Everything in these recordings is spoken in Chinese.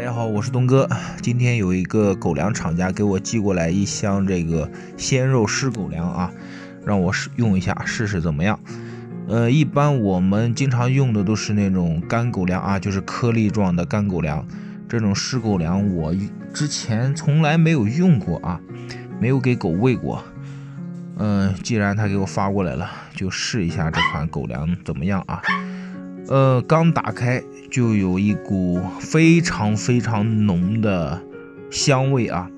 大家好，我是东哥。今天有一个狗粮厂家给我寄过来一箱这个鲜肉湿狗粮啊，让我用一下试试怎么样。一般我们经常用的都是那种干狗粮啊，就是颗粒状的干狗粮。这种湿狗粮我之前从来没有用过啊，没有给狗喂过。既然他给我发过来了，就试一下这款狗粮怎么样啊。刚打开就有一股非常浓的香味啊，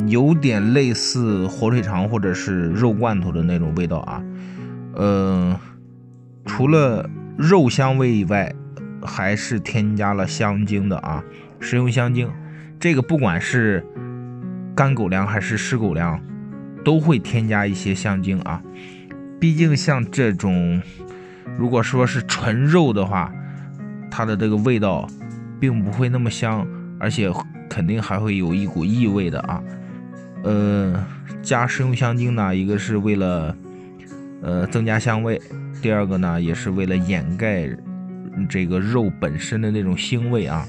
有点类似火腿肠或者是肉罐头的那种味道啊。除了肉香味以外，还是添加了香精的啊，食用香精。这个不管是干狗粮还是湿狗粮，都会添加一些香精啊。毕竟像这种如果说是纯肉的话，它的这个味道并不会那么香，而且肯定还会有一股异味的啊。加食用香精呢，一个是为了增加香味，第二个呢也是为了掩盖这个肉本身的那种腥味啊。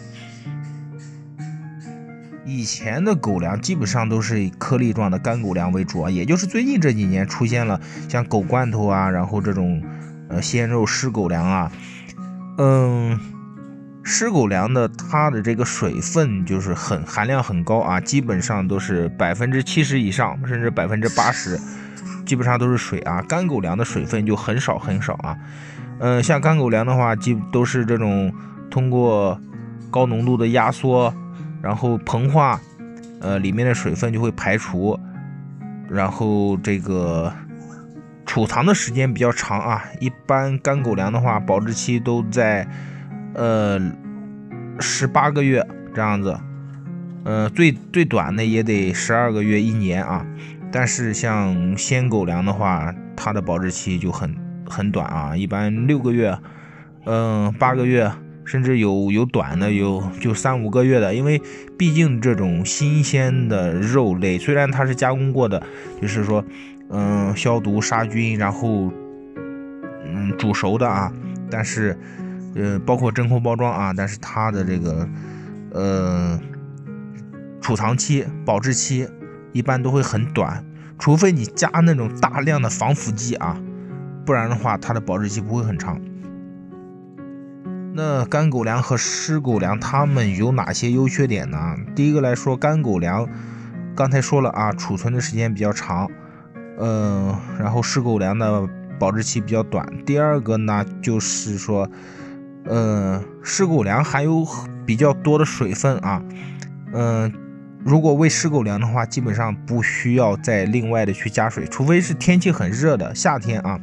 以前的狗粮基本上都是以颗粒状的干狗粮为主啊，也就是最近这几年出现了像狗罐头啊，然后这种鲜肉湿狗粮啊。湿狗粮的它的这个水分就是含量很高啊，基本上都是70%以上，甚至80%，基本上都是水啊。干狗粮的水分就很少啊。像干狗粮的话，都是这种通过高浓度的压缩，然后膨化，里面的水分就会排除，然后这个储藏的时间比较长啊。一般干狗粮的话，保质期都在18个月这样子，最短的也得12个月1年啊。但是像鲜狗粮的话，它的保质期就很短啊，一般6个月，8个月，甚至有短的就3-5个月的。因为毕竟这种新鲜的肉类，虽然它是加工过的，就是说消毒杀菌，然后煮熟的啊，但是包括真空包装啊，但是它的这个储藏期保质期一般都会很短，除非你加那种大量的防腐剂啊，不然的话它的保质期不会很长。那干狗粮和湿狗粮它们有哪些优缺点呢？第一个来说，干狗粮刚才说了啊，储存的时间比较长，然后湿狗粮的保质期比较短。第二个呢，就是说湿狗粮含有比较多的水分啊，如果喂湿狗粮的话，基本上不需要再另外的去加水，除非是天气很热的夏天啊。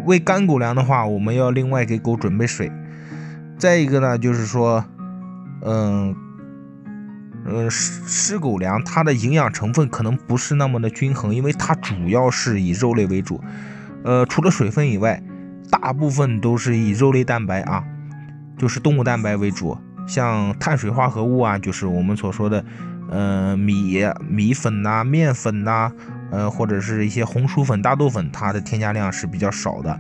喂干狗粮的话，我们要另外给狗准备水。再一个呢，就是说湿狗粮它的营养成分可能不是那么的均衡，因为它主要是以肉类为主，除了水分以外，大部分都是以肉类蛋白啊，就是动物蛋白为主。像碳水化合物啊，就是我们所说的米粉呐、面粉呐，或者是一些红薯粉、大豆粉，它的添加量是比较少的。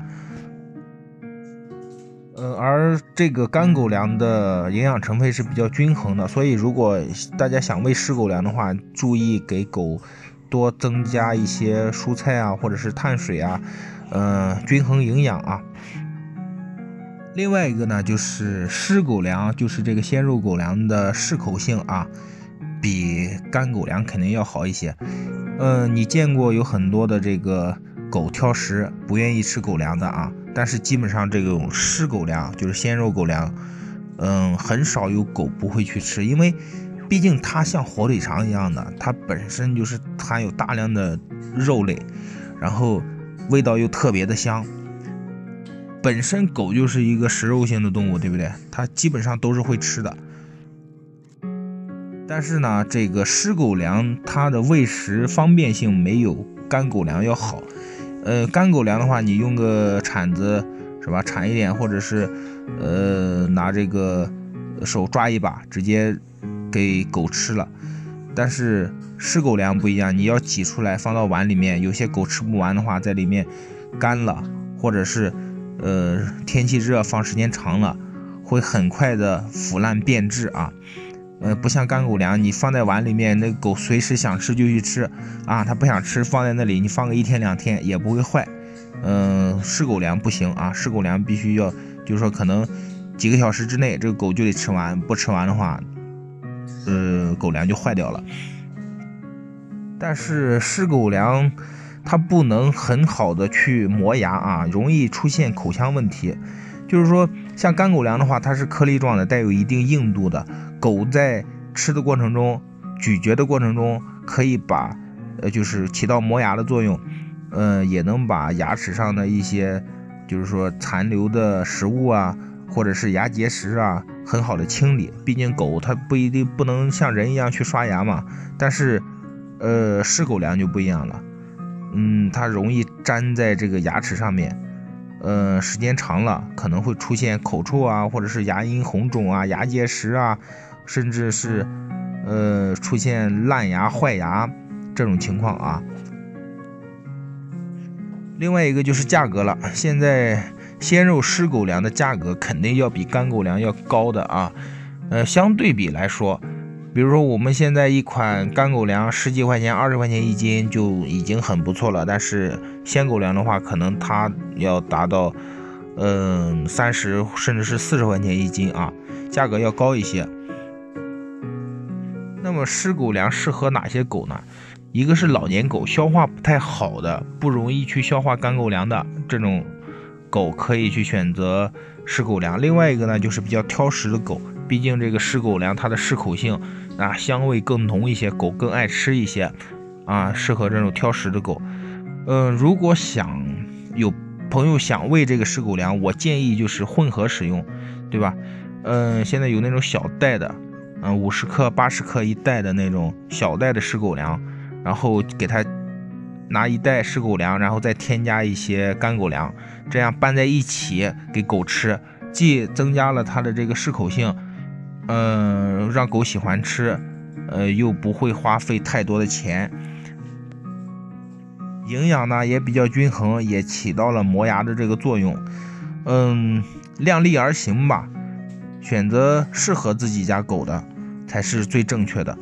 而这个干狗粮的营养成分是比较均衡的，所以如果大家想喂湿狗粮的话，注意给狗多增加一些蔬菜啊，或者是碳水啊，均衡营养啊。另外一个呢，就是湿狗粮，就是这个鲜肉狗粮的适口性啊，比干狗粮肯定要好一些。你见过有很多的这个狗挑食不愿意吃狗粮的啊，但是基本上这种湿狗粮就是鲜肉狗粮，很少有狗不会去吃，因为毕竟它像火腿肠一样的，它本身就是含有大量的肉类，然后味道又特别的香。本身狗就是一个食肉性的动物，对不对？它基本上都是会吃的。但是呢，这个湿狗粮它的喂食方便性没有干狗粮要好。干狗粮的话，你用个铲子是吧，铲一点，或者是拿这个手抓一把，直接给狗吃了。但是湿狗粮不一样，你要挤出来放到碗里面，有些狗吃不完的话，在里面干了，或者是天气热放时间长了，会很快的腐烂变质啊。不像干狗粮，你放在碗里面，那个狗随时想吃就去吃啊，它不想吃放在那里，你放个1天2天也不会坏。湿狗粮不行啊，湿狗粮必须要，就是说可能几个小时之内这个狗就得吃完，不吃完的话，狗粮就坏掉了。但是湿狗粮它不能很好的去磨牙啊，容易出现口腔问题。就是说像干狗粮的话，它是颗粒状的，带有一定硬度的，狗在吃的过程中，咀嚼的过程中可以把就是起到磨牙的作用，也能把牙齿上的一些就是说残留的食物啊，或者是牙结石啊，很好的清理。毕竟狗它不能像人一样去刷牙嘛，但是湿狗粮就不一样了，它容易粘在这个牙齿上面，时间长了可能会出现口臭啊，或者是牙龈红肿啊、牙结石啊，甚至是出现烂牙、坏牙这种情况啊。另外一个就是价格了，现在鲜肉湿狗粮的价格肯定要比干狗粮要高的啊。相对比来说，比如说我们现在一款干狗粮10几块钱、20块钱一斤就已经很不错了，但是鲜狗粮的话，可能它要达到30甚至是40块钱一斤啊，价格要高一些。那么湿狗粮适合哪些狗呢？一个是老年狗，消化不太好的，不容易去消化干狗粮的这种狗可以去选择湿狗粮。另外一个呢，就是比较挑食的狗，毕竟这个湿狗粮它的适口性啊，香味更浓一些，狗更爱吃一些啊，适合这种挑食的狗。如果有朋友想喂这个湿狗粮，我建议就是混合使用，对吧？现在有那种小袋的，50克、80克一袋的那种小袋的湿狗粮，然后给它拿一袋湿狗粮，然后再添加一些干狗粮，这样拌在一起给狗吃，既增加了它的这个适口性，让狗喜欢吃，又不会花费太多的钱，营养呢也比较均衡，也起到了磨牙的这个作用。量力而行吧，选择适合自己家狗的才是最正确的。